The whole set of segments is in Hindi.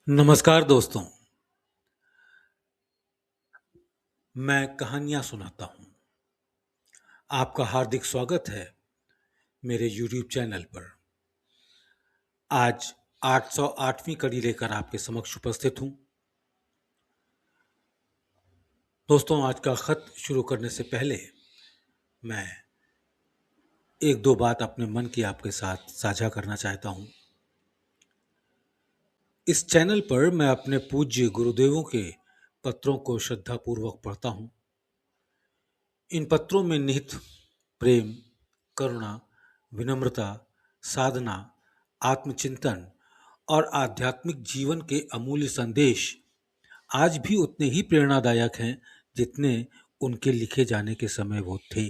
नमस्कार दोस्तों। मैं कहानियां सुनाता हूं। आपका हार्दिक स्वागत है मेरे YouTube चैनल पर। आज 808वीं कड़ी लेकर आपके समक्ष उपस्थित हूं। दोस्तों, आज का खत शुरू करने से पहले मैं एक दो बात अपने मन की आपके साथ साझा करना चाहता हूं। इस चैनल पर मैं अपने पूज्य गुरुदेवों के पत्रों को श्रद्धापूर्वक पढ़ता हूं। इन पत्रों में निहित प्रेम, करुणा, विनम्रता, साधना, आत्मचिंतन और आध्यात्मिक जीवन के अमूल्य संदेश आज भी उतने ही प्रेरणादायक हैं जितने उनके लिखे जाने के समय वो थे।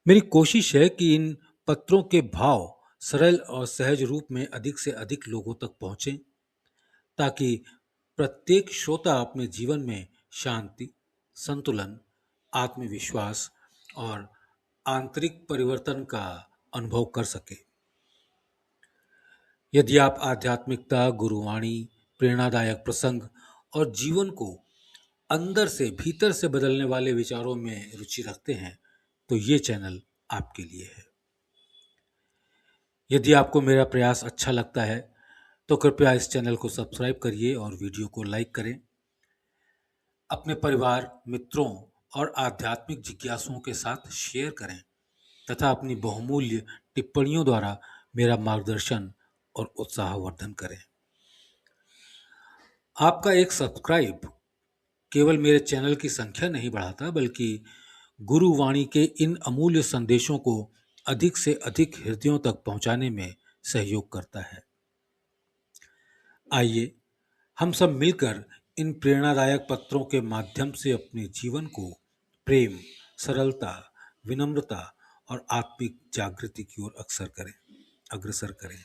मेरी कोशिश है कि इन पत्रों के भाव सरल और सहज रूप में अधिक से अधिक लोगों तक पहुंचें, ताकि प्रत्येक श्रोता अपने जीवन में शांति, संतुलन, आत्मविश्वास और आंतरिक परिवर्तन का अनुभव कर सके। यदि आप आध्यात्मिकता, गुरुवाणी, प्रेरणादायक प्रसंग और जीवन को अंदर से भीतर से बदलने वाले विचारों में रुचि रखते हैं, तो ये चैनल आपके लिए है। यदि आपको मेरा प्रयास अच्छा लगता है तो कृपया इस चैनल को सब्सक्राइब करिए और वीडियो को लाइक करें। अपने परिवार, मित्रों और आध्यात्मिक जिज्ञासुओं के साथ शेयर करें तथा अपनी बहुमूल्य टिप्पणियों द्वारा मेरा मार्गदर्शन और उत्साहवर्धन करें। आपका एक सब्सक्राइब केवल मेरे चैनल की संख्या नहीं बढ़ाता, बल्कि गुरुवाणी के इन अमूल्य संदेशों को अधिक से अधिक हृदयों तक पहुंचाने में सहयोग करता है। आइए हम सब मिलकर इन प्रेरणादायक पत्रों के माध्यम से अपने जीवन को प्रेम, सरलता, विनम्रता और आत्मिक जागृति की ओर अग्रसर करें।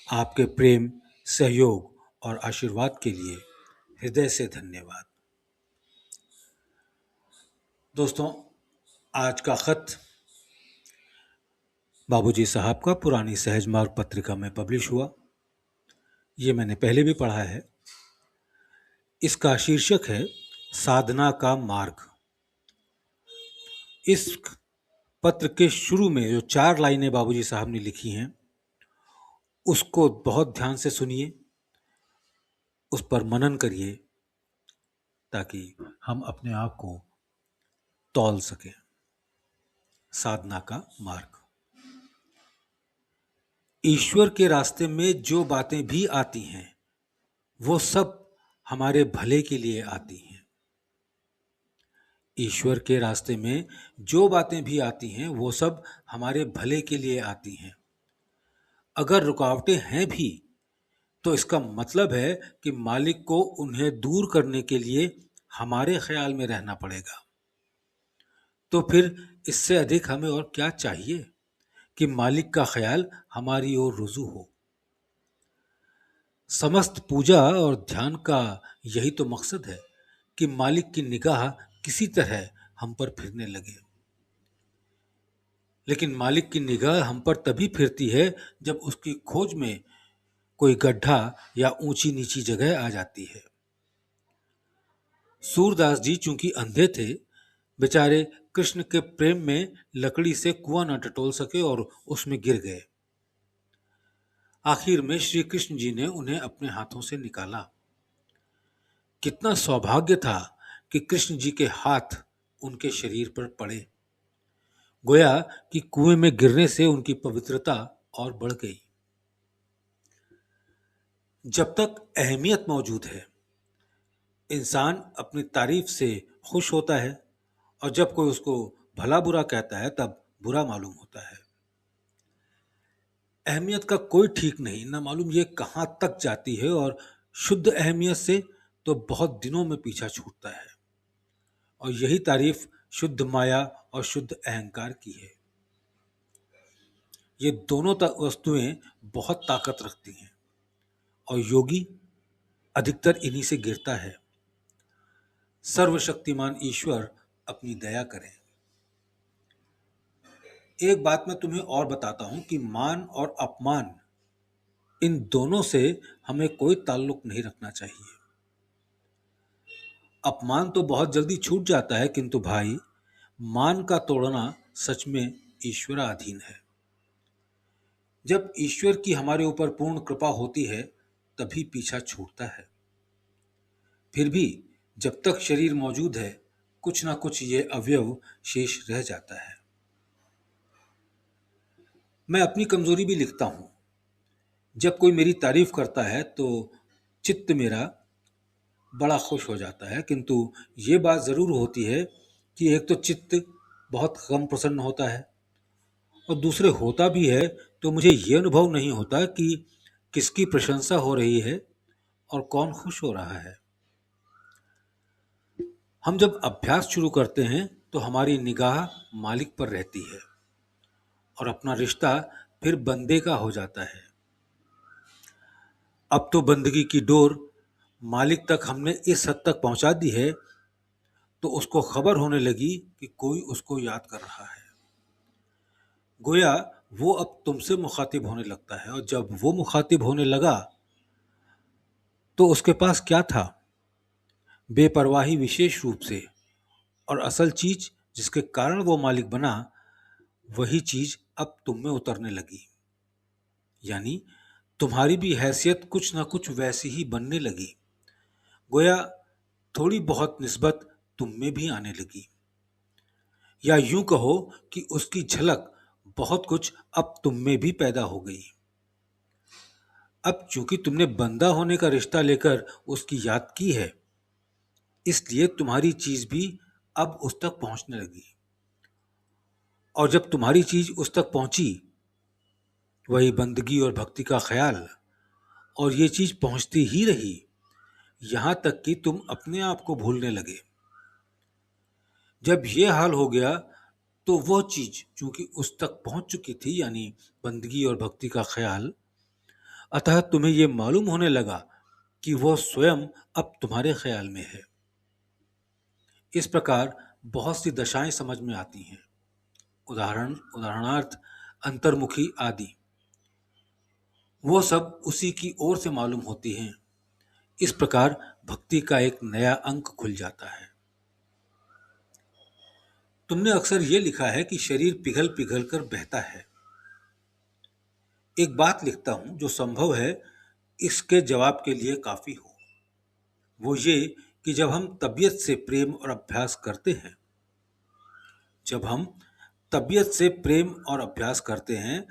आपके प्रेम, सहयोग और आशीर्वाद के लिए हृदय से धन्यवाद। दोस्तों, आज का खत बाबूजी साहब का पुरानी सहज मार्ग पत्रिका में पब्लिश हुआ। ये मैंने पहले भी पढ़ा है। इसका शीर्षक है साधना का मार्ग। इस पत्र के शुरू में जो 4 लाइनें बाबूजी साहब ने लिखी हैं, उसको बहुत ध्यान से सुनिए, उस पर मनन करिए, ताकि हम अपने आप को तौल सकें। साधना का मार्ग। ईश्वर के रास्ते में जो बातें भी आती हैं, वो सब हमारे भले के लिए आती हैं। ईश्वर के रास्ते में जो बातें भी आती हैं, वो सब हमारे भले के लिए आती हैं। अगर रुकावटें हैं भी, तो इसका मतलब है कि मालिक को उन्हें दूर करने के लिए हमारे ख्याल में रहना पड़ेगा। तो फिर इससे अधिक हमें और क्या चाहिए कि मालिक का ख्याल हमारी ओर रुजू हो। समस्त पूजा और ध्यान का यही तो मकसद है कि मालिक की निगाह किसी तरह हम पर फिरने लगे। लेकिन मालिक की निगाह हम पर तभी फिरती है जब उसकी खोज में कोई गड्ढा या ऊंची नीची जगह आ जाती है। सूरदास जी चूंकि अंधे थे, बेचारे कृष्ण के प्रेम में लकड़ी से कुआं न टटोल सके और उसमें गिर गए। आखिर में श्री कृष्ण जी ने उन्हें अपने हाथों से निकाला। कितना सौभाग्य था कि कृष्ण जी के हाथ उनके शरीर पर पड़े। गोया कि कुएं में गिरने से उनकी पवित्रता और बढ़ गई। जब तक अहमियत मौजूद है, इंसान अपनी तारीफ से खुश होता है, और जब कोई उसको भला बुरा कहता है तब बुरा मालूम होता है। अहमियत का कोई ठीक नहीं, ना मालूम ये कहाँ तक जाती है, और शुद्ध अहमियत से तो बहुत दिनों में पीछा छूटता है। और यही तारीफ शुद्ध माया और शुद्ध अहंकार की है। ये दोनों वस्तुएं बहुत ताकत रखती हैं, और योगी अधिकतर इन्हीं से गिरता है। सर्वशक्तिमान ईश्वर अपनी दया करें। एक बात मैं तुम्हें और बताता हूं कि मान और अपमान इन दोनों से हमें कोई ताल्लुक नहीं रखना चाहिए। अपमान तो बहुत जल्दी छूट जाता है, किंतु भाई, मान का तोड़ना सच में ईश्वराधीन है। जब ईश्वर की हमारे ऊपर पूर्ण कृपा होती है तभी पीछा छूटता है। फिर भी जब तक शरीर मौजूद है कुछ ना कुछ ये अवयव शेष रह जाता है। मैं अपनी कमजोरी भी लिखता हूं। जब कोई मेरी तारीफ करता है तो चित्त मेरा बड़ा खुश हो जाता है, किंतु ये बात जरूर होती है कि एक तो चित्त बहुत कम प्रसन्न होता है और दूसरे होता भी है तो मुझे ये अनुभव नहीं होता कि किसकी प्रशंसा हो रही है और कौन खुश हो रहा है। हम जब अभ्यास शुरू करते हैं तो हमारी निगाह मालिक पर रहती है और अपना रिश्ता फिर बंदे का हो जाता है। अब तो बंदगी की डोर मालिक तक हमने इस हद तक पहुंचा दी है तो उसको खबर होने लगी कि कोई उसको याद कर रहा है। गोया वो अब तुमसे मुखातिब होने लगता है, और जब वो मुखातिब होने लगा तो उसके पास क्या था? बेपरवाही विशेष रूप से। और असल चीज जिसके कारण वो मालिक बना, वही चीज अब तुम में उतरने लगी। यानी तुम्हारी भी हैसियत कुछ ना कुछ वैसी ही बनने लगी। गोया थोड़ी बहुत निस्बत तुम में भी आने लगी, या यूं कहो कि उसकी झलक बहुत कुछ अब तुम में भी पैदा हो गई। अब चूंकि तुमने बंदा होने का रिश्ता लेकर उसकी याद की है, इसलिए तुम्हारी चीज भी अब उस तक पहुंचने लगी। और जब तुम्हारी चीज उस तक पहुंची, वही बंदगी और भक्ति का ख्याल, और ये चीज पहुंचती ही रही यहां तक कि तुम अपने आप को भूलने लगे। जब ये हाल हो गया तो वह चीज चूंकि उस तक पहुंच चुकी थी, यानी बंदगी और भक्ति का ख्याल, अतः तुम्हें यह मालूम होने लगा कि वह स्वयं अब तुम्हारे ख्याल में है। इस प्रकार बहुत सी दशाएं समझ में आती हैं। उदाहरणार्थ अंतर्मुखी आदि, वो सब उसी की ओर से मालूम होती हैं। इस प्रकार भक्ति का एक नया अंक खुल जाता है। तुमने अक्सर ये लिखा है कि शरीर पिघल पिघल कर बहता है। एक बात लिखता हूं जो संभव है इसके जवाब के लिए काफी हो। वो ये कि जब हम तबीयत से प्रेम और अभ्यास करते हैं, जब हम तबीयत से प्रेम और अभ्यास करते हैं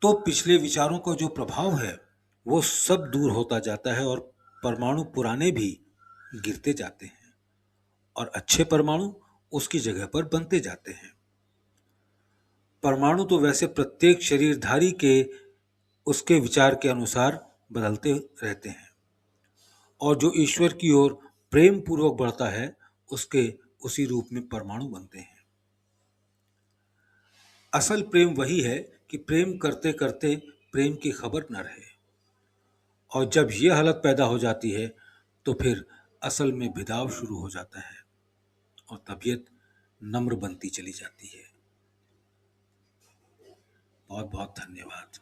तो पिछले विचारों का जो प्रभाव है वो सब दूर होता जाता है और परमाणु पुराने भी गिरते जाते हैं और अच्छे परमाणु उसकी जगह पर बनते जाते हैं। परमाणु तो वैसे प्रत्येक शरीरधारी के उसके विचार के अनुसार बदलते रहते हैं, और जो ईश्वर की ओर प्रेम पूर्वक बढ़ता है उसके उसी रूप में परमाणु बनते हैं। असल प्रेम वही है कि प्रेम करते करते प्रेम की खबर न रहे, और जब यह हालत पैदा हो जाती है तो फिर असल में भिदाव शुरू हो जाता है और तबीयत नम्र बनती चली जाती है। बहुत बहुत धन्यवाद।